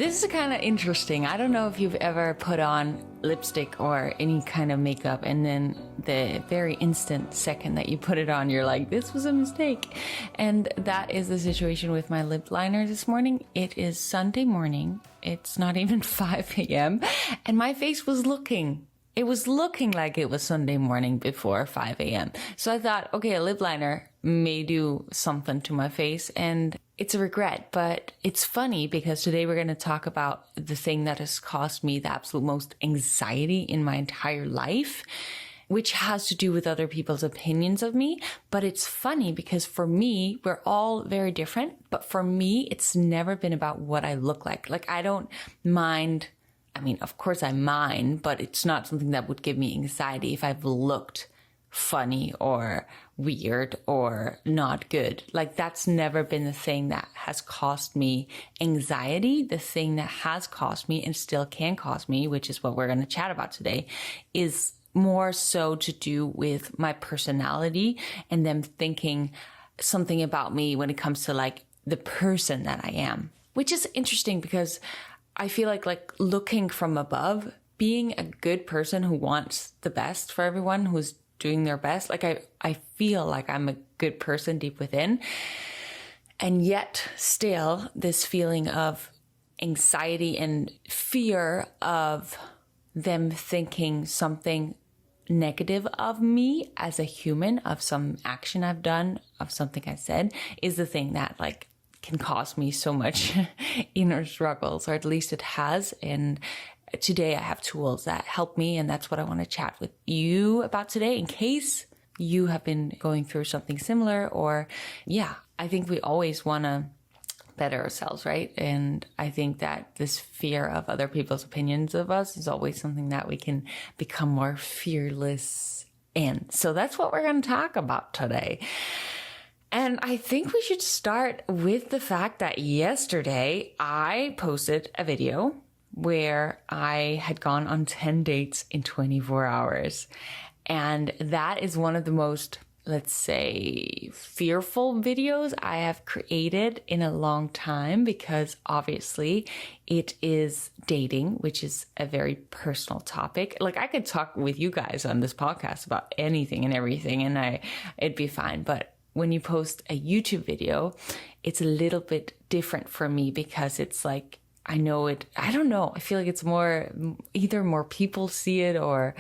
This is kind of interesting. I don't know if you've ever put on lipstick or any kind of makeup and then the very instant second that you put it on, you're like, this was a mistake. And that is the situation with my lip liner this morning. It is Sunday morning. It's not even 5 a.m. And my face was looking like it was Sunday morning before 5 a.m. So I thought, okay, a lip liner may do something to my face, and it's a regret. But it's funny because today we're going to talk about the thing that has caused me the absolute most anxiety in my entire life, which has to do with other people's opinions of me. But it's funny because for me, we're all very different. But for me, it's never been about what I look like. Like, I don't mind. I mean, of course I mind, but it's not something that would give me anxiety if I've looked funny or weird or not good. Like, that's never been the thing that has caused me anxiety. The thing that has caused me and still can cause me, which is what we're going to chat about today, is more so to do with my personality and them thinking something about me when it comes to like the person that I am, which is interesting because I feel like looking from above, being a good person who wants the best for everyone, who's doing their best. Like, I feel like I'm a good person deep within. And yet still this feeling of anxiety and fear of them thinking something negative of me as a human, of some action I've done, of something I said, is the thing that like can cause me so much inner struggles, or at least it has. And today I have tools that help me, and that's what I want to chat with you about today in case you have been going through something similar. Or I think we always want to better ourselves, right? And I think that this fear of other people's opinions of us is always something that we can become more fearless in. So that's what we're going to talk about today. And I think we should start with the fact that yesterday I posted a video where I had gone on 10 dates in 24 hours. And that is one of the most, let's say, fearful videos I have created in a long time, because obviously it is dating, which is a very personal topic. Like, I could talk with you guys on this podcast about anything and everything and it'd be fine. But when you post a YouTube video, it's a little bit different for me because it's like, I don't know. I feel like it's either more people see it, or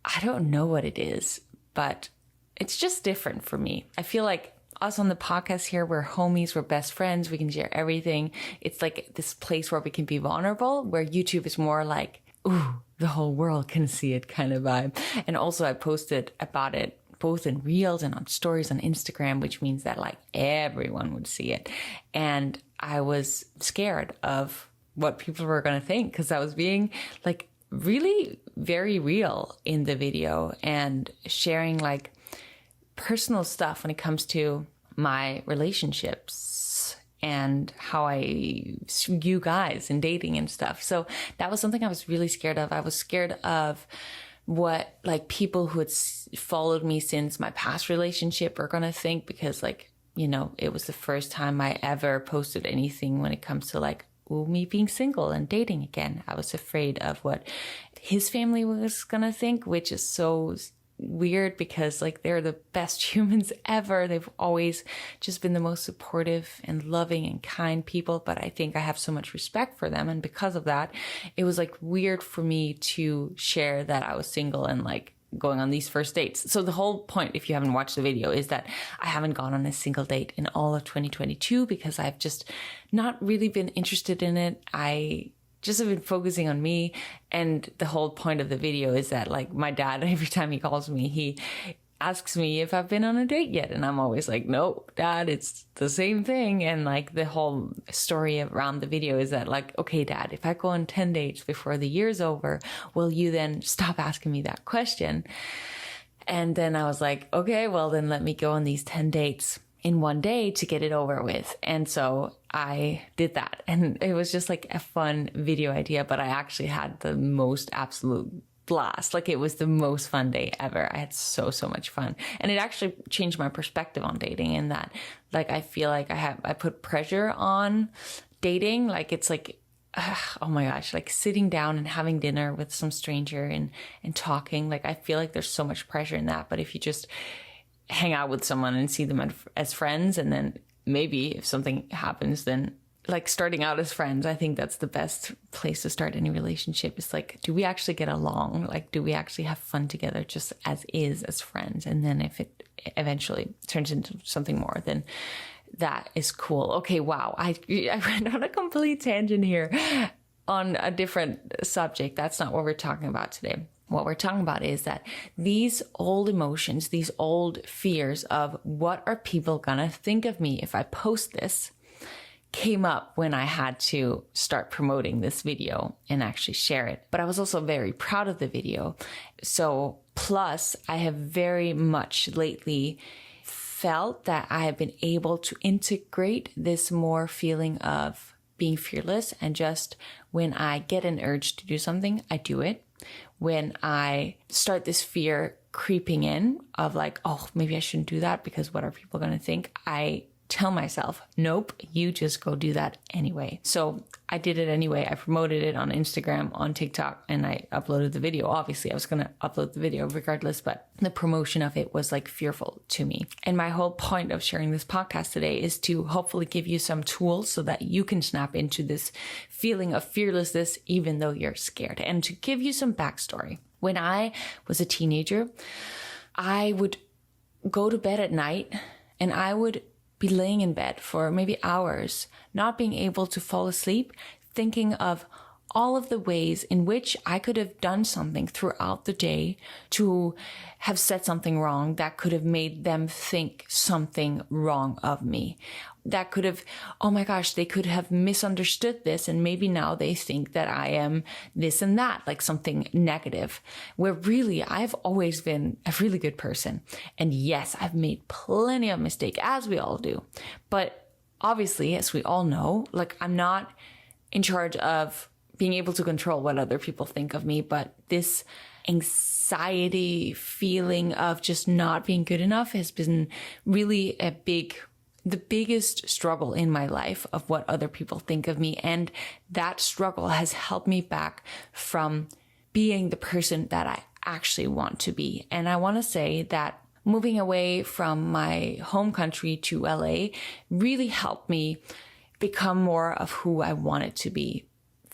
I don't know what it is, but it's just different for me. I feel like us on the podcast here, we're homies, we're best friends, we can share everything. It's like this place where we can be vulnerable, where YouTube is more like, ooh, the whole world can see it kind of vibe. And also I posted about it both in reels and on stories on Instagram, which means that like everyone would see it. And I was scared of what people were going to think, because I was being like really very real in the video and sharing like personal stuff when it comes to my relationships and how I view guys and dating and stuff. So that was something I was really scared of. I was scared of what like people who had followed me since my past relationship are going to think, because like, you know, it was the first time I ever posted anything when it comes to like, me being single and dating again. I was afraid of what his family was going to think, which is so weird because like they're the best humans ever. They've always just been the most supportive and loving and kind people. But I think I have so much respect for them. And because of that, it was like weird for me to share that I was single and like going on these first dates. So the whole point, if you haven't watched the video, is that I haven't gone on a single date in all of 2022 because I've just not really been interested in it. I just have been focusing on me. And the whole point of the video is that like my dad, every time he calls me, he asks me if I've been on a date yet. And I'm always like, no, Dad, it's the same thing. And like the whole story around the video is that like, okay, Dad, if I go on 10 dates before the year's over, will you then stop asking me that question? And then I was like, okay, well then let me go on these 10 dates in one day to get it over with. And so I did that. And it was just like a fun video idea, but I actually had the most absolute blast. Like, it was the most fun day ever. I had so much fun. And it actually changed my perspective on dating, in that like I feel like I put pressure on dating. Like, it's like oh my gosh, like sitting down and having dinner with some stranger and talking. Like, I feel like there's so much pressure in that. But if you just hang out with someone and see them as friends, and then maybe if something happens, then like starting out as friends, I think that's the best place to start any relationship. It's like, do we actually get along? Like, do we actually have fun together just as friends? And then if it eventually turns into something more, then that is cool. Okay, wow. I went on a complete tangent here on a different subject. That's not what we're talking about today. What we're talking about is that these old emotions, these old fears of what are people gonna think of me if I post this, came up when I had to start promoting this video and actually share it. But I was also very proud of the video. So plus, I have very much lately felt that I have been able to integrate this more feeling of being fearless, and just when I get an urge to do something, I do it. When I start this fear creeping in of like, oh, maybe I shouldn't do that because what are people going to think? I tell myself, nope, you just go do that anyway. So I did it anyway. I promoted it on Instagram, on TikTok, and I uploaded the video. Obviously, I was going to upload the video regardless, but the promotion of it was like fearful to me. And my whole point of sharing this podcast today is to hopefully give you some tools so that you can snap into this feeling of fearlessness, even though you're scared. And to give you some backstory, when I was a teenager, I would go to bed at night and I would be laying in bed for maybe hours, not being able to fall asleep, thinking of all of the ways in which I could have done something throughout the day to have said something wrong that could have made them think something wrong of me. That could have, oh my gosh, they could have misunderstood this, and maybe now they think that I am this and that, like something negative, where really I've always been a really good person. And yes, I've made plenty of mistakes, as we all do. But obviously, as we all know, like, I'm not in charge of being able to control what other people think of me, but this anxiety feeling of just not being good enough has been really the biggest struggle in my life of what other people think of me. And that struggle has held me back from being the person that I actually want to be. And I want to say that moving away from my home country to LA really helped me become more of who I wanted to be.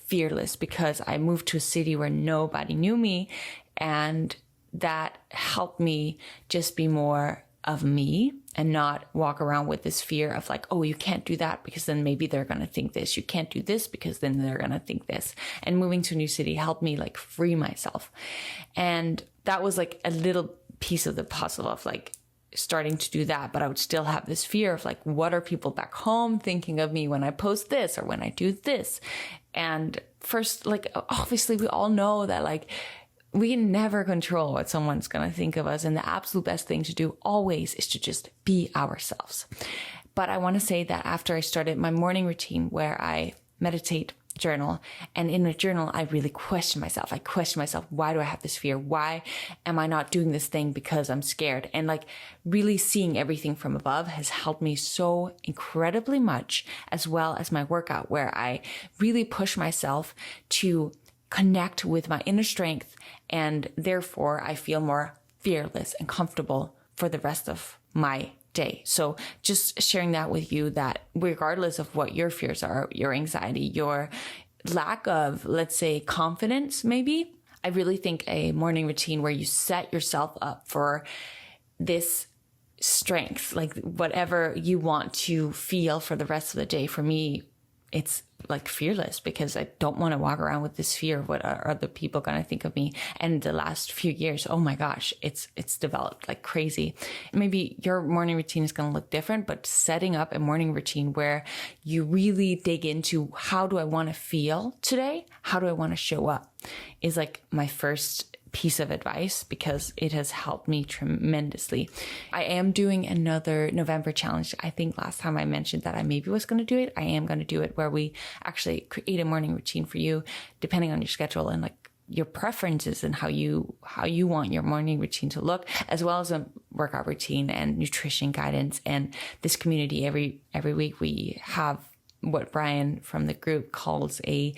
Fearless, because I moved to a city where nobody knew me, and that helped me just be more of me and not walk around with this fear of like, oh, you can't do that because then maybe they're going to think this. You can't do this because then they're going to think this. And moving to a new city helped me like free myself. And that was like a little piece of the puzzle of like starting to do that, but I would still have this fear of like, what are people back home thinking of me when I post this or when I do this? And first, like, obviously we all know that like we can never control what someone's going to think of us. And the absolute best thing to do always is to just be ourselves. But I want to say that after I started my morning routine where I meditate, journal, and in the journal, I really question myself. I question myself, why do I have this fear? Why am I not doing this thing because I'm scared? And like really seeing everything from above has helped me so incredibly much, as well as my workout, where I really push myself to connect with my inner strength. And therefore I feel more fearless and comfortable for the rest of my day. So just sharing that with you, that regardless of what your fears are, your anxiety, your lack of, let's say, confidence, maybe, I really think a morning routine where you set yourself up for this strength, like whatever you want to feel for the rest of the day. For me, it's like fearless, because I don't want to walk around with this fear of what are other people going to think of me. And the last few years, oh my gosh, it's developed like crazy. Maybe your morning routine is going to look different, but setting up a morning routine where you really dig into how do I want to feel today? How do I want to show up is like my first piece of advice, because it has helped me tremendously. I am doing another November challenge. I think last time I mentioned that I maybe was going to do it. I am going to do it, where we actually create a morning routine for you, depending on your schedule and like your preferences and how you want your morning routine to look, as well as a workout routine and nutrition guidance. And this community, every week we have what Brian from the group calls a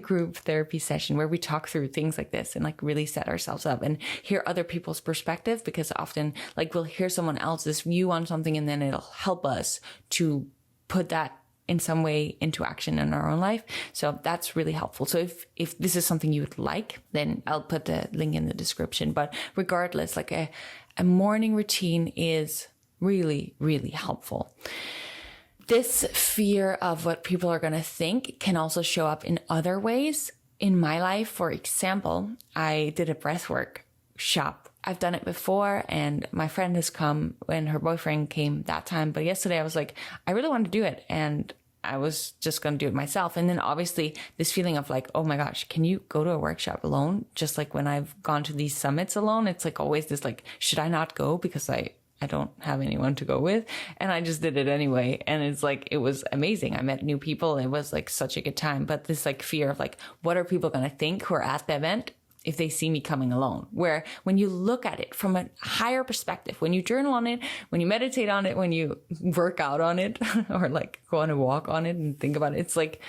group therapy session, where we talk through things like this and like really set ourselves up and hear other people's perspective, because often like we'll hear someone else's view on something and then it'll help us to put that in some way into action in our own life. So that's really helpful. So if this is something you would like, then I'll put the link in the description. But regardless, like a morning routine is really, really helpful. This fear of what people are going to think can also show up in other ways. In my life, for example, I did a breathwork shop. I've done it before, and my friend has come when her boyfriend came that time. But yesterday I was like, I really want to do it. And I was just going to do it myself. And then obviously this feeling of like, oh my gosh, can you go to a workshop alone? Just like when I've gone to these summits alone, it's like always this like, should I not go because I don't have anyone to go with? And I just did it anyway. And it's like, it was amazing. I met new people. It was like such a good time. But this like fear of like, what are people going to think who are at the event if they see me coming alone? Where when you look at it from a higher perspective, when you journal on it, when you meditate on it, when you work out on it, or like go on a walk on it and think about it, it's like,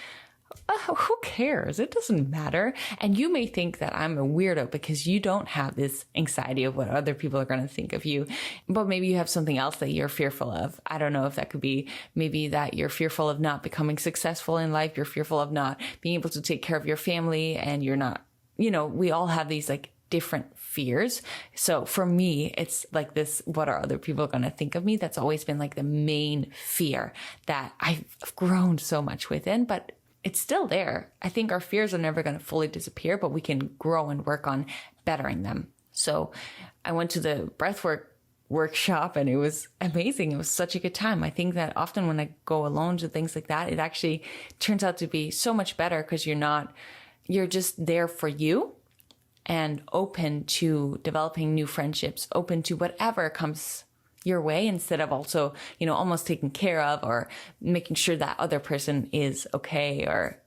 who cares? It doesn't matter. And you may think that I'm a weirdo because you don't have this anxiety of what other people are going to think of you, but maybe you have something else that you're fearful of. I don't know if that could be maybe that you're fearful of not becoming successful in life. You're fearful of not being able to take care of your family, and you're not, you know, we all have these like different fears. So for me, it's like this, what are other people going to think of me? That's always been like the main fear that I've grown so much within, but it's still there. I think our fears are never going to fully disappear, but we can grow and work on bettering them. So I went to the breathwork workshop and it was amazing. It was such a good time. I think that often when I go alone to things like that, it actually turns out to be so much better because you're just there for you and open to developing new friendships, open to whatever comes your way, instead of also, you know, almost taking care of or making sure that other person is okay or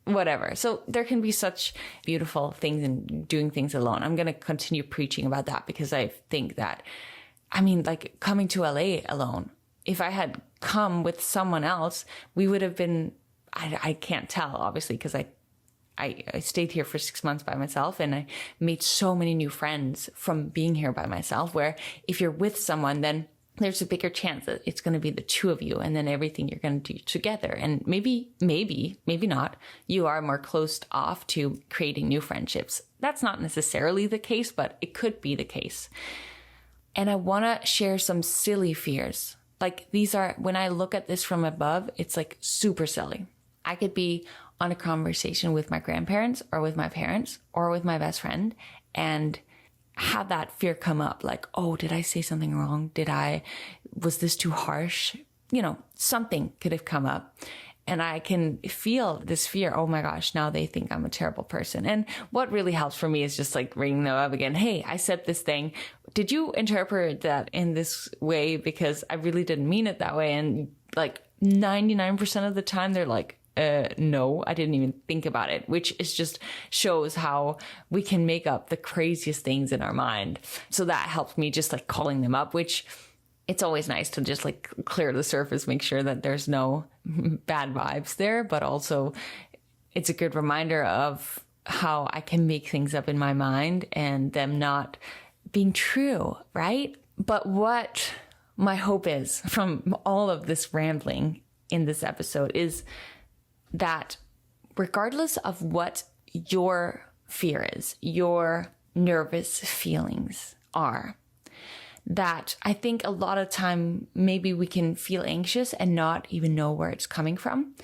whatever. So there can be such beautiful things in doing things alone. I'm going to continue preaching about that because I think that, I mean, like coming to LA alone, if I had come with someone else, we would have been, I can't tell, obviously, because I stayed here for 6 months by myself, and I made so many new friends from being here by myself, where if you're with someone, then there's a bigger chance that it's going to be the two of you, and then everything you're going to do together. And maybe not, you are more closed off to creating new friendships. That's not necessarily the case, but it could be the case. And I want to share some silly fears. Like these are, when I look at this from above, it's like super silly. I could be on a conversation with my grandparents or with my parents or with my best friend and have that fear come up, like, oh, did I say something wrong? Was this too harsh? You know, something could have come up. And I can feel this fear. Oh my gosh, now they think I'm a terrible person. And what really helps for me is just like ringing them up again. Hey, I said this thing. Did you interpret that in this way? Because I really didn't mean it that way. And like 99% of the time, they're like, no, I didn't even think about it, which is just shows how we can make up the craziest things in our mind. So that helps me just like calling them up, which it's always nice to just like clear the surface, make sure that there's no bad vibes there, but also it's a good reminder of how I can make things up in my mind and them not being true, right? But what my hope is from all of this rambling in this episode is that regardless of what your fear is, your nervous feelings are, that I think a lot of time maybe we can feel anxious and not even know where it's coming from.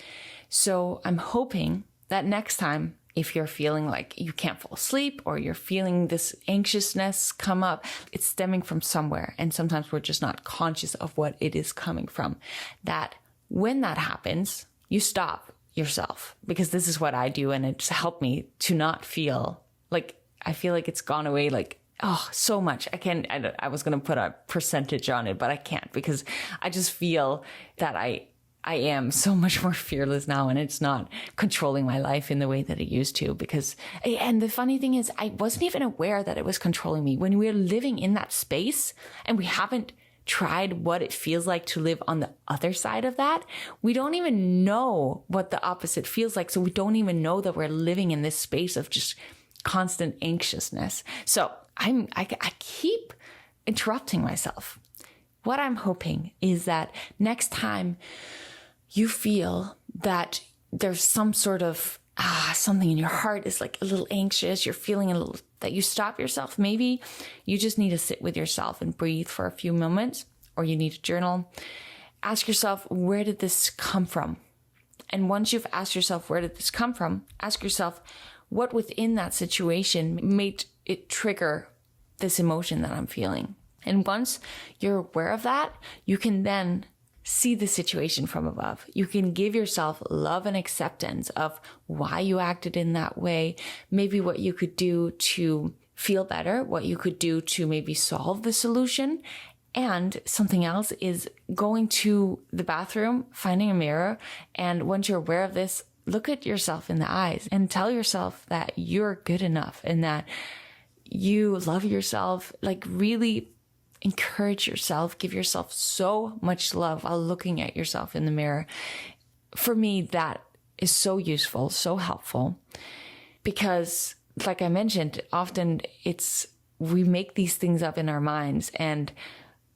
So I'm hoping that next time, if you're feeling like you can't fall asleep or you're feeling this anxiousness come up, it's stemming from somewhere. And sometimes we're just not conscious of what it is coming from. That when that happens, you stop yourself, because this is what I do. And it's helped me to not feel like, I feel like it's gone away like, oh, so much. I was going to put a percentage on it, but I can't, because I just feel that I am so much more fearless now, and it's not controlling my life in the way that it used to. And the funny thing is, I wasn't even aware that it was controlling me when we're living in that space and we haven't tried what it feels like to live on the other side of that, we don't even know what the opposite feels like. So we don't even know that we're living in this space of just constant anxiousness. So I keep interrupting myself. What I'm hoping is that next time you feel that there's some sort of something in your heart is like a little anxious, you're feeling a little, that you stop yourself. Maybe you just need to sit with yourself and breathe for a few moments, or you need to journal. Ask yourself, where did this come from? And once you've asked yourself, where did this come from? Ask yourself, what within that situation made it trigger this emotion that I'm feeling? And once you're aware of that, you can then see the situation from above. You can give yourself love and acceptance of why you acted in that way, maybe what you could do to feel better, what you could do to maybe solve the solution. And something else is going to the bathroom, finding a mirror, and once you're aware of this, look at yourself in the eyes and tell yourself that you're good enough and that you love yourself. Like, really encourage yourself, give yourself so much love while looking at yourself in the mirror. For me, that is so useful, so helpful, because like I mentioned, often we make these things up in our minds, and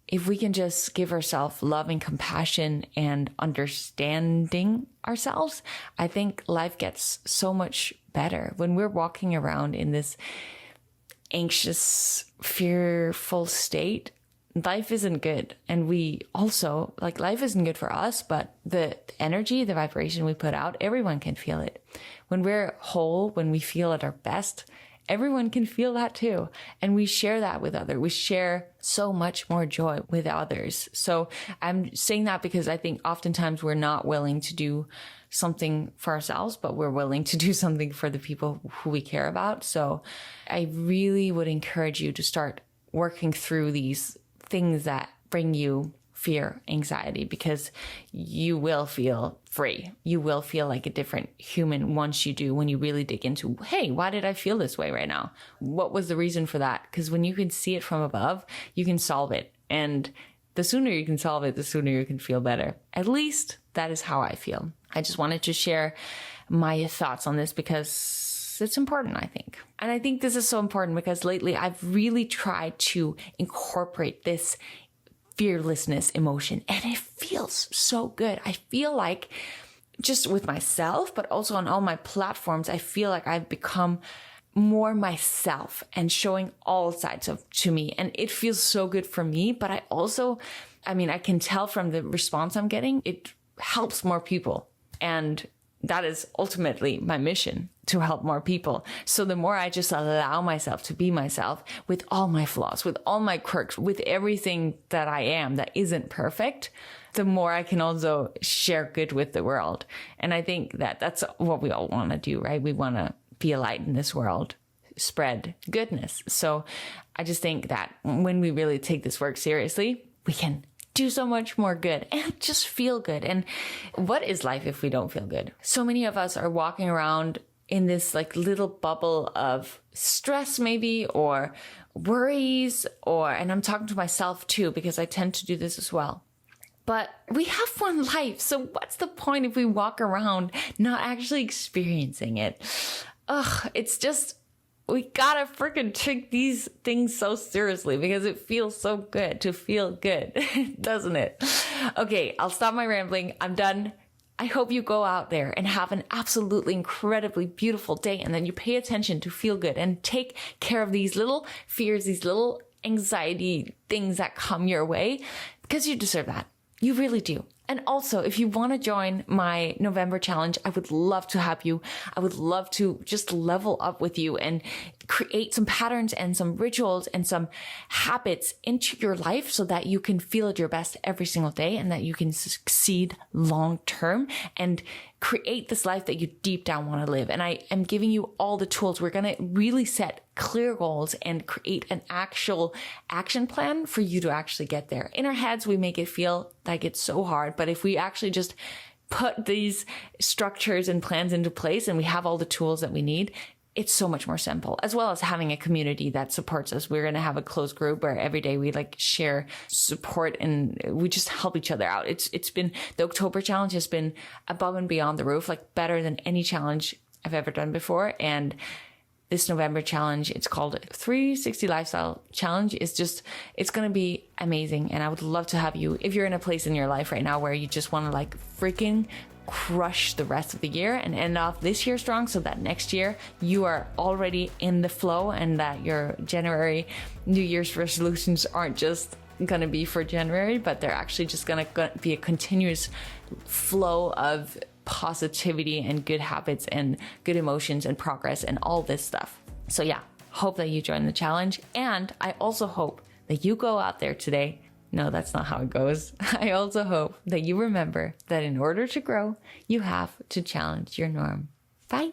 if we can just give ourselves love and compassion and understanding ourselves, I think life gets so much better. When we're walking around in this anxious, fearful state, life isn't good. And we also, like, life isn't good for us, but the energy, the vibration we put out, everyone can feel it. When we're whole, when we feel at our best, everyone can feel that too. And we share that with others. We share so much more joy with others. So I'm saying that because I think oftentimes we're not willing to do something for ourselves, but we're willing to do something for the people who we care about. So I really would encourage you to start working through these things that bring you fear, anxiety, because you will feel free. You will feel like a different human once you do, when you really dig into, hey, why did I feel this way right now? What was the reason for that? Because when you can see it from above, you can solve it. And the sooner you can solve it, the sooner you can feel better. At least that is how I feel. I just wanted to share my thoughts on this because it's important, I think. And I think this is so important because lately I've really tried to incorporate this fearlessness emotion, and it feels so good. I feel like, just with myself, but also on all my platforms, I feel like I've become more myself and showing all sides to me. And it feels so good for me. But I also, I can tell from the response I'm getting, it helps more people. And that is ultimately my mission, to help more people. So the more I just allow myself to be myself with all my flaws, with all my quirks, with everything that I am that isn't perfect, the more I can also share good with the world. And I think that that's what we all want to do, right? We want to be a light in this world, spread goodness. So I just think that when we really take this work seriously, we can do so much more good and just feel good. And what is life if we don't feel good? So many of us are walking around in this like little bubble of stress maybe, or worries, and I'm talking to myself too, because I tend to do this as well. But we have one life. So what's the point if we walk around not actually experiencing it? It's just, we gotta freaking take these things so seriously because it feels so good to feel good, doesn't it? Okay, I'll stop my rambling. I'm done. I hope you go out there and have an absolutely incredibly beautiful day, and then you pay attention to feel good and take care of these little fears, these little anxiety things that come your way, because you deserve that. You really do. And also, if you want to join my November challenge, I would love to have you. I would love to just level up with you and create some patterns and some rituals and some habits into your life so that you can feel at your best every single day and that you can succeed long term and create this life that you deep down want to live. And I am giving you all the tools. We're going to really set clear goals and create an actual action plan for you to actually get there. In our heads, we make it feel like it's so hard. But if we actually just put these structures and plans into place and we have all the tools that we need, it's so much more simple, as well as having a community that supports us. We're going to have a closed group where every day we like share support and we just help each other out. It's been, the October challenge has been above and beyond the roof, like better than any challenge I've ever done before. And this November challenge, it's called 360 Lifestyle Challenge. It's going to be amazing. And I would love to have you, if you're in a place in your life right now where you just want to like freaking crush the rest of the year and end off this year strong, so that next year you are already in the flow, and that your January New Year's resolutions aren't just going to be for January, but they're actually just going to be a continuous flow of positivity and good habits and good emotions and progress and all this stuff. So yeah, hope that you join the challenge. And I also hope that you go out there today. No, that's not how it goes. I also hope that you remember that in order to grow, you have to challenge your norm. Bye.